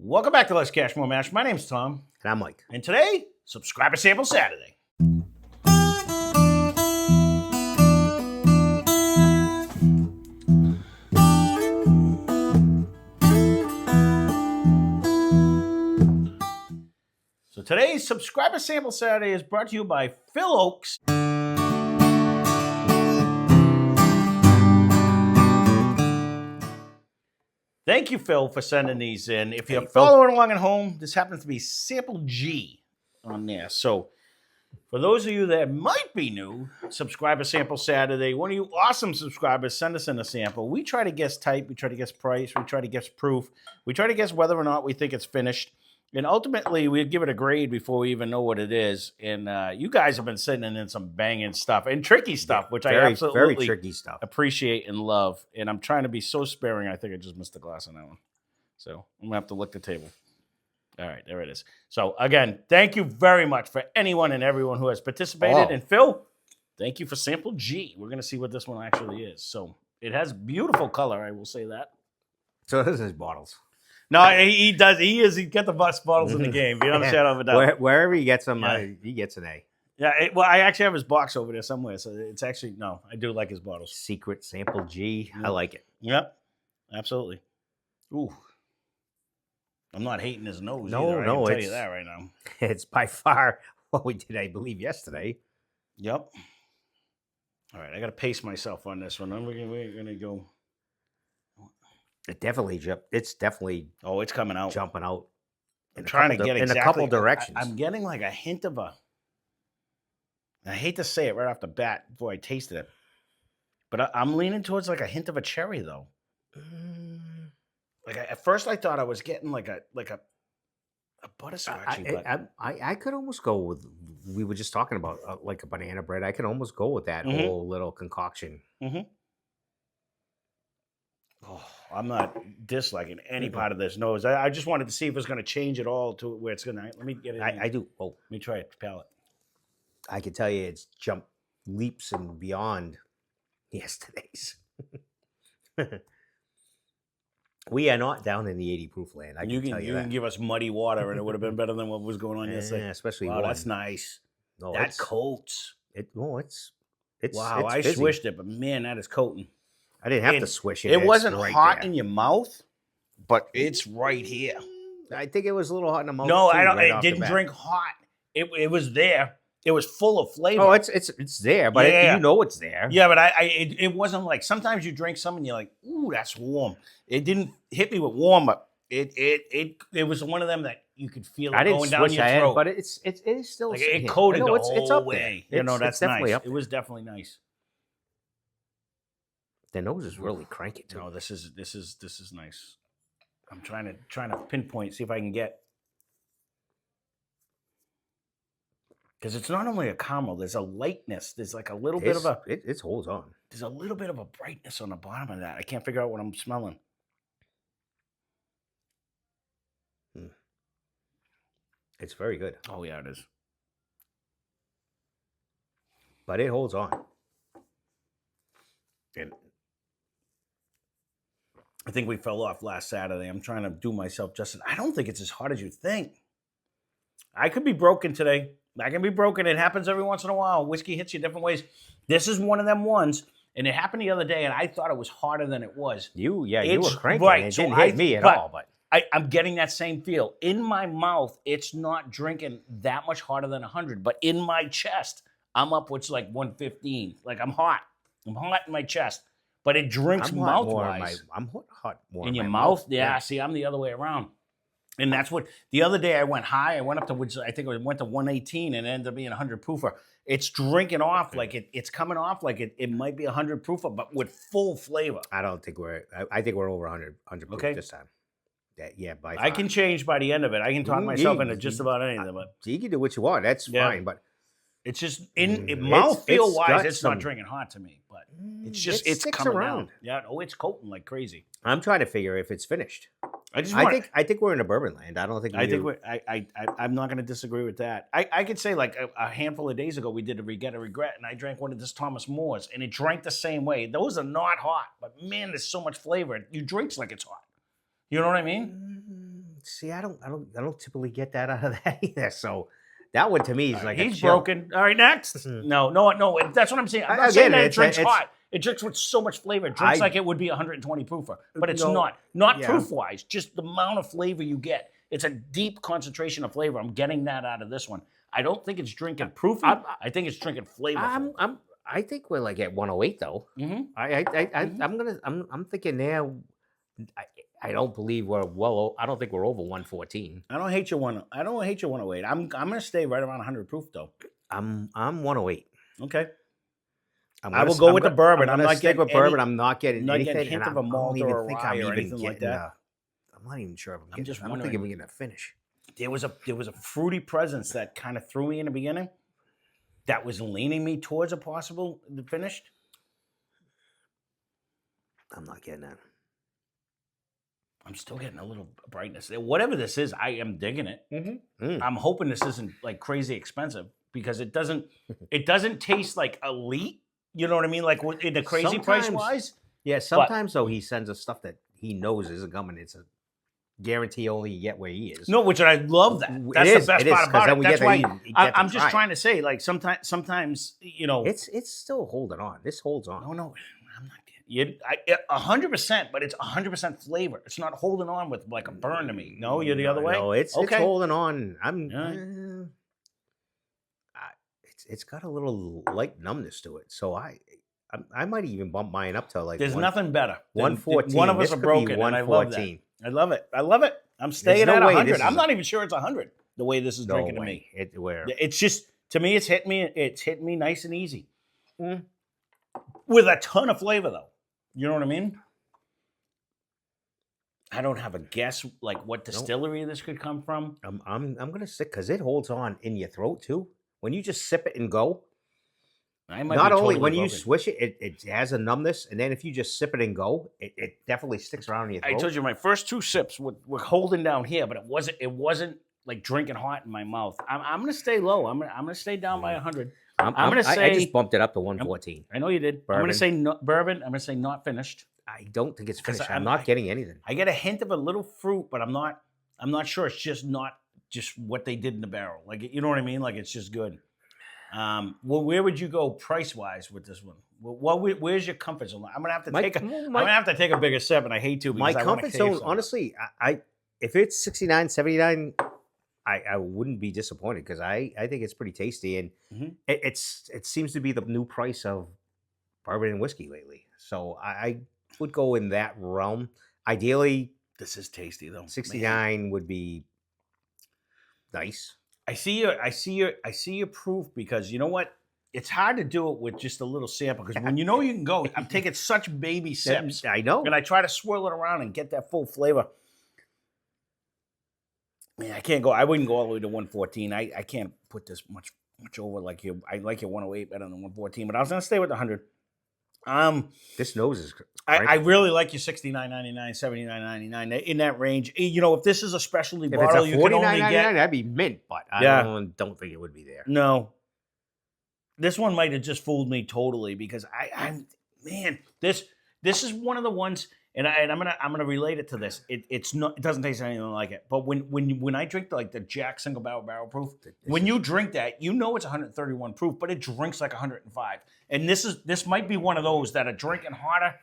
Welcome back to Lesscashmoremash. My name's Tom. And I'm Mike. And today, Subscriber Sample Saturday. So today's Subscriber Sample Saturday is brought to you by Phil Oakes. Thank you, Phil, for sending these in. If you're following along at home, this happens to be Sample G on there. So for those of you that might be new, Subscriber Sample Saturday, one of you awesome subscribers, send us in a sample. We try to guess type, we try to guess price, we try to guess proof, we try to guess whether or not we think it's finished. And ultimately, we give it a grade before we even know what it is. And you guys have been sending in some banging stuff and tricky stuff, which I absolutely very tricky stuff. Appreciate and love. And I'm trying to be so sparing, I think I just missed the glass on that one. So I'm going to have to lick the table. All right, there it is. So again, thank you very much for anyone and everyone who has participated. And Phil, thank you for Sample G. We're going to see what this one actually is. So it has beautiful color, I will say that. So this is bottles. No, he does. He's got the best bottles in the game. You know what I'm saying? Over doubt. Wherever he gets them, he gets an A. Yeah, well, I actually have his box over there somewhere. So it's actually, no, I do like his bottles. Secret Sample G. I like it. Yep, absolutely. Ooh. I'm not hating his nose No, either. I can tell you that right now. It's by far what we did, I believe, yesterday. Yep. All right, I got to pace myself on this one. We're going to go. It's definitely. Oh, it's coming out. Jumping out. I'm trying to get exactly. In a couple directions. I'm getting like a hint of a. I hate to say it right off the bat before I tasted it, but I'm leaning towards like a hint of a cherry though. Like at first, I thought I was getting like a butterscotchy. I could almost go with. We were just talking about like a banana bread. I could almost go with that whole little concoction. Mm-hmm. Oh, I'm not disliking any part of this nose. I just wanted to see if it was going to change at all to where it's going to. Let me get it. I do. Oh, let me try it. Palate. I can tell you, it's jumped leaps and beyond yesterday's. We are not down in the 80 proof land. I can tell you that. You can give us muddy water, and it would have been better than what was going on yesterday. Yeah, especially wow, that's nice. No, that coats. It's wow. I swished it, but man, that is coating. I didn't have to swish it. It wasn't hot in your mouth, but it's right here. I think it was a little hot in the mouth. No, I don't. It didn't drink hot. It was there. It was full of flavor. Oh, it's there, but you know it's there. Yeah, but it wasn't like sometimes you drink some and you're like, ooh, that's warm. It didn't hit me with warm, but it was one of them that you could feel it going down your throat. But it is still like it coated the whole up way. There. You know, that's definitely nice. Up there. It was definitely nice. The nose is really cranky too. No, this is nice. I'm trying to pinpoint, see if I can get, because it's not only a caramel. There's a lightness. There's like a little bit of a. It holds on. There's a little bit of a brightness on the bottom of that. I can't figure out what I'm smelling. It's very good. Oh yeah, it is. But it holds on. And I think we fell off last Saturday. I'm trying to do myself justice. I don't think it's as hard as you think. I could be broken today. I can be broken. It happens every once in a while. Whiskey hits you different ways. This is one of them ones, and it happened the other day, and I thought it was harder than it was. You were cranking. Right, it didn't hit me at all, but I'm getting that same feel. In my mouth, it's not drinking that much harder than 100, but in my chest, I'm upwards like 115. Like I'm hot. I'm hot in my chest, but it drinks mouth-wise. I'm hot more in your mouth? Yeah, see, I'm the other way around. And that's what, the other day I went high. I went up to, which I think it went to 118 and it ended up being 100 proofer. It's drinking off like it's coming off like it might be 100 proofer, but with full flavor. I think we're over 100 proof this time. Yeah, by far. I can change by the end of it. I can talk myself into just about anything. But you can do what you want. That's fine, but it's just mouthfeel wise, it's not drinking hot to me, but it's just it's coming around. Yeah, it's coating like crazy. I'm trying to figure if it's finished. I think we're in a bourbon land. I don't think. I'm not going to disagree with that. I could say like a handful of days ago we did a Reget a Regret, and I drank one of this Thomas Moore's, and it drank the same way. Those are not hot, but man, there's so much flavor. You drinks like it's hot. You know what I mean? See, I don't typically get that out of that either. So that one to me is like a He's chill. broken. All right, next. No. That's what I'm saying. I'm not Again, saying that it it's- drinks it's- hot. It drinks with so much flavor. It drinks I- like it would be 120 proofer, but it's No, not. Not yeah. proof wise, just the amount of flavor you get. It's a deep concentration of flavor. I'm getting that out of this one. I don't think it's drinking proofy. I think it's drinking flavorful. I think we're like at 108 though. Mhm. I'm thinking there. I don't believe we're I don't think we're over 114. I don't hate your 108. I'm gonna stay right around 100 proof though. I'm 108. Okay. I will go with the bourbon. I'm gonna not stick getting with bourbon. any- I'm not getting not anything. getting hint and of a malt I don't or even a think rye I'm or even anything like getting. that. I'm not even sure if I'm I'm getting. just I don't think I'm wondering. getting a finish. There was a fruity presence that kind of threw me in the beginning. That was leaning me towards a possible finished. I'm not getting that. I'm still getting a little brightness. Whatever this is, I am digging it. Mm. I'm hoping this isn't like crazy expensive because it doesn't taste like elite. You know what I mean? Like in the crazy price Sometimes- wise. Yeah, sometimes though he sends us stuff that he knows isn't coming. It's a guarantee only you get where he is. No, which I love that. It That's is, the best it is, part 'cause about then it. we That's get why to eat- get to I'm just try it. trying to say, like sometimes you know. It's still holding on. This holds on. No, I'm not. 100%, but it's 100% flavor. It's not holding on with like a burn to me. No, you're the other way. No, it's okay. holding on. I'm. All It's got a little light numbness to it, so I might even bump mine up to like. There's nothing better. than- 114. One of us This are could be broken, and I love that. 114. I love it. I love it. I'm staying no at way 100. this I'm is not even sure it's 100. The way this is No drinking way. to me, Where it's just to me, it's hitting me. It's hitting me nice and easy, Mm. with a ton of flavor though. You know what I mean? I don't have a guess like what distillery this could come from. I'm gonna stick because it holds on in your throat too. When you just sip it and go, I might not be only totally when you broken. swish it, it has a numbness, and then if you just sip it and go, it definitely sticks around in your throat. I told you my first two sips were holding down here, but it wasn't like drinking hot in my mouth. I'm gonna stay low. I'm gonna stay down by 100. I'm gonna say I just bumped it up to 114. I know you did. I'm gonna Bourbon. say bourbon. I'm gonna say not finished. I don't think it's 'Cause finished. I'm- I'm not getting anything. I get a hint of a little fruit, but I'm not sure. It's just not just what they did in the barrel. Like you know what I mean? Like it's just good. Well, where would you go price wise with this one? Where's your comfort zone? I'm gonna have to take a bigger sip, and I hate to. My Because I wanna comfort taste zone, some. honestly, I if it's 69, 79, I wouldn't be disappointed because I think it's pretty tasty, and Mhm. it seems to be the new price of bourbon and whiskey lately. So I would go in that realm. Ideally, This is tasty though. Man. 69 would be nice. I see your proof because you know what? It's hard to do it with just a little sample because when you know you can go, I'm taking such baby sips, I know. and I try to swirl it around and get that full flavor. Man, I can't go. I wouldn't go all the way to 114. I can't put this much over like you. I like your 108 better than 114, but I was gonna stay with the 100. This nose is. I really like your 69.99, 79.99 in that range. You know, if this is a specialty If it's bottle, a you can only 49.99, get that'd be mint, but I Yeah. don't think it would be there. no. This one might have just fooled me totally because I'm man, this is one of the ones, and I'm gonna relate it to this. It doesn't taste anything like it. But when I drink the Jack Single Barrel Proof, when you drink that, you know it's 131 proof, but it drinks like 105. And this might be one of those that are drinking hotter,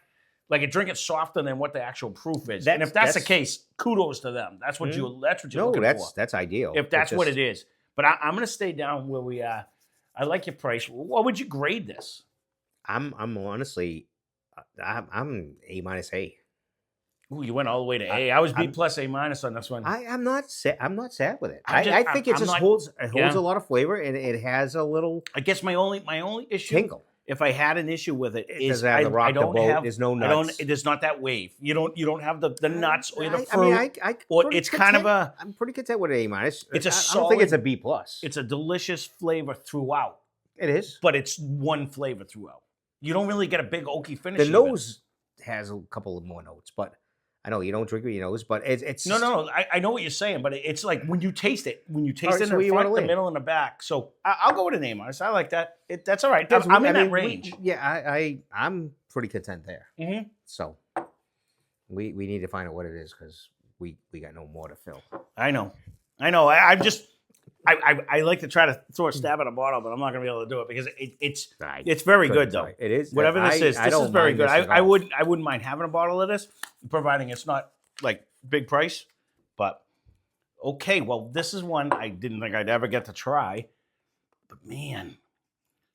like it drinking softer than what the actual proof is. And if that's the case, kudos to them. That's what you're looking for. That's ideal. If that's what it is. But I'm gonna stay down where we are. I like your price. What would you grade this? I'm honestly, I'm A minus A. Ooh, you went all the way to A. I was B plus A minus on this one. I'm not sad. I'm not sad with it. I'm just- I think it I'm just not- holds yeah. a lot of flavor, and it has a little I guess my only issue, tingle. if I had an issue with it, It is doesn't have the rock I the don't boat. have. There's no I don't. nuts. There's not that wave. You don't have the nuts or the I fruit. mean, or pretty it's kind of content- a. I'm pretty content with an A minus. It's a I don't think it's a solid- B plus. It's a delicious flavor throughout, It is. but it's one flavor throughout. You don't really get a big oaky finish. The even. nose has a couple of more notes, but I know you don't drink with your nose, but it's No. I know what you're saying, but it's like when you taste it, All right, it so in where the you wanna front, the land? middle, and the back. So I'll go with an A minus. I like that. That's all right. That's- I'm in I that mean, range. I'm pretty content there. Mhm. So we need to find out what it is because we got no more to fill. I know. I'm just. I like to try to throw a stab at a bottle, but I'm not going to be able to do it because it's very good though. It is. Whatever this is don't very mind good. this at I all. wouldn't mind having a bottle of this, providing it's not like big price. But okay, well, this is one I didn't think I'd ever get to try. But man,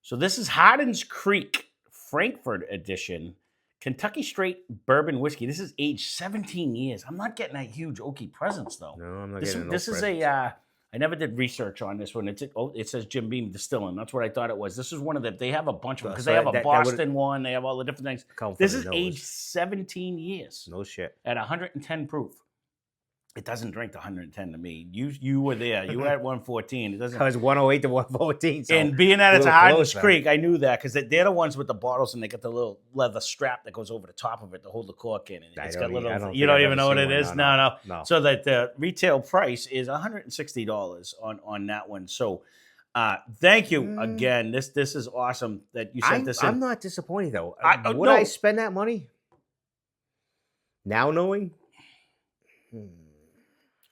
so this is Hardin's Creek Frankfort edition, Kentucky Straight Bourbon Whiskey. This is aged 17 years. I'm not getting that huge oaky presence though. No, I'm not This getting is I never did research on this one. It says Jim Beam Distilling. That's what I thought it was. This is one of the. They have a bunch of them because they have a Boston one. They have all the different things. This is aged 17 years. No shit. At 110 proof. It doesn't drink to 110 to me. You were there. You were at 114. It doesn't. I was 108 to 114. So and being that it's a Hardin's closer. Creek, I knew that because they're the ones with the bottles and they got the little leather strap that goes over the top of it to hold the cork in. And it's got little. You don't even know what it is. No. So that the retail price is $160 on that one. So, thank you again. This is awesome that you sent this in. I'm not disappointed though. Would I spend that money? Now knowing.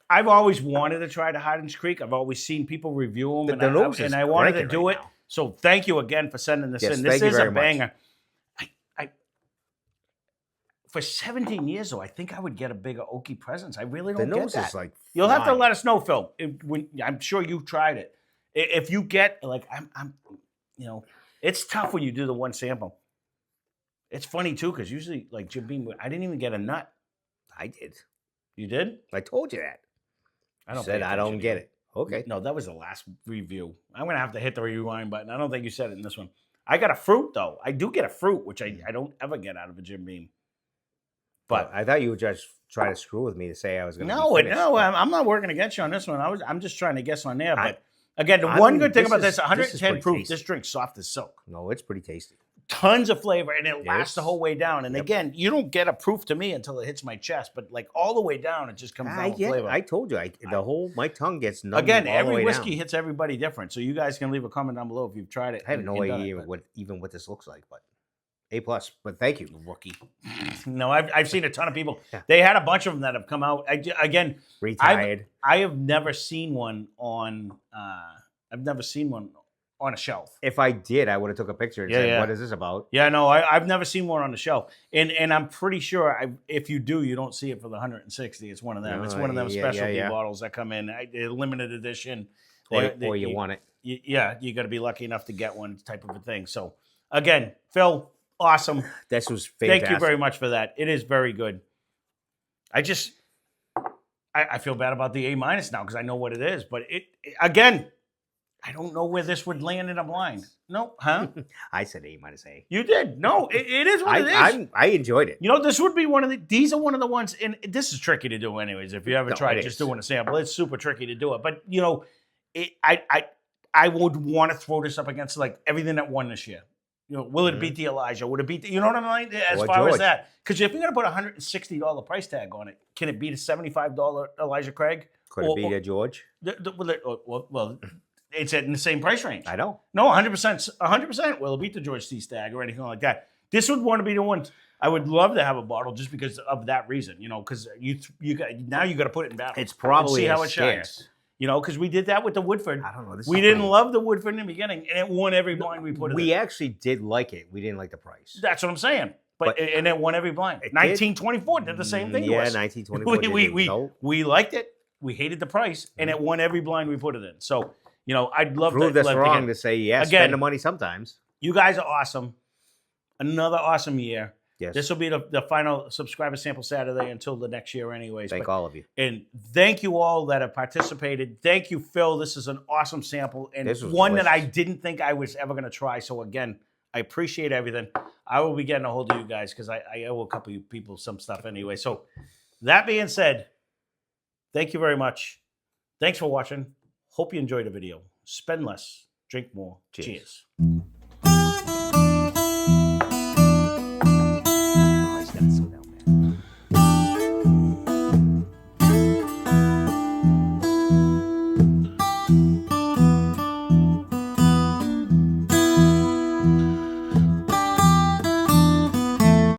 I've always wanted to try the Hardin's Creek. I've always seen people review them, and I wanted to do it. Now. So thank you again for sending this in. This thank you is very a banger. much. I for 17 years though, I think I would get a bigger oaky presence. I really don't The get nose that. is like You'll have to let us know, Phil. I'm sure you've tried it. If you get like I'm, it's tough when you do the one sample. It's funny too because usually like Jim Beam, I didn't even get a nut. I did. You did? I told you that. I don't. Said I don't get it. Okay. No, that was the last review. I'm gonna have to hit the rewind button. I don't think you said it in this one. I got a fruit though. I do get a fruit, which I don't ever get out of a Jim Beam. But I thought you would just try to screw with me to say I was going to. No, I'm not working against you on this one. I'm just trying to guess on there. But again, the one good thing about this 110 proof, tasty. this drink's soft as silk. No, it's pretty tasty. Tons of flavor, and it lasts the whole way down. And again, you don't get a proof to me until it hits my chest, but like all the way down, it just comes down with flavor. I told you, my tongue gets numb. Again, all the every way whiskey down. hits everybody different, so you guys can leave a comment down below if you've tried it. I have no idea what this looks like, but A+. But thank you, rookie. No, I've seen a ton of people. They had a bunch of them that have come out. Again, retired. I have never seen one on. On a shelf. If I did, I would have took a picture and said, "What is this about?" Yeah, no, I've never seen one on the shelf, and I'm pretty sure if you do, you don't see it for the 160. It's one of them. It's one of them specialty bottles that come in, limited edition, or you want it. Yeah, you got to be lucky enough to get one type of a thing. So again, Phil, awesome. This was fantastic. Thank you very much for that. It is very good. I feel bad about the A- now because I know what it is, but again. I don't know where this would land in a blind. No, huh? I said A-A. You did. No, it is what it is. I enjoyed it. This would be these are one of the ones, and this is tricky to do anyways. If you ever tried just doing a sample, it's super tricky to do it. But, I would want to throw this up against like everything that won this year. Will it beat the Elijah? Would it beat you know what I mean? As far as that. Because if you're going to put a $160 price tag on it, can it beat a $75 Elijah Craig? Could it beat a George? Well, it's in the same price range. I know. No, 100%. 100% will beat the George C. Stagg or anything like that. This would want to be the one. I would love to have a bottle just because of that reason. Because you got to put it in battle. It's probably see how it shines. Because we did that with the Woodford. I don't know. We didn't love the Woodford in the beginning, and it won every blind we put it in. We actually did like it. We didn't like the price. That's what I'm saying. But and it won every blind. 1924 did the same thing to us. Yeah, 1924 we liked it. We hated the price, and it won every blind we put it in. So, I'd love prove to this wrong to say, spend the money sometimes. You guys are awesome. Another awesome year. Yes. This will be the final subscriber sample Saturday until the next year anyways. Thank all of you. And thank you all that have participated. Thank you, Phil. This is an awesome sample and one that I didn't think I was ever going to try. So again, I appreciate everything. I will be getting a hold of you guys because I owe a couple of people some stuff anyway. So that being said, thank you very much. Thanks for watching. Hope you enjoyed the video. Spend less, drink more. Cheers.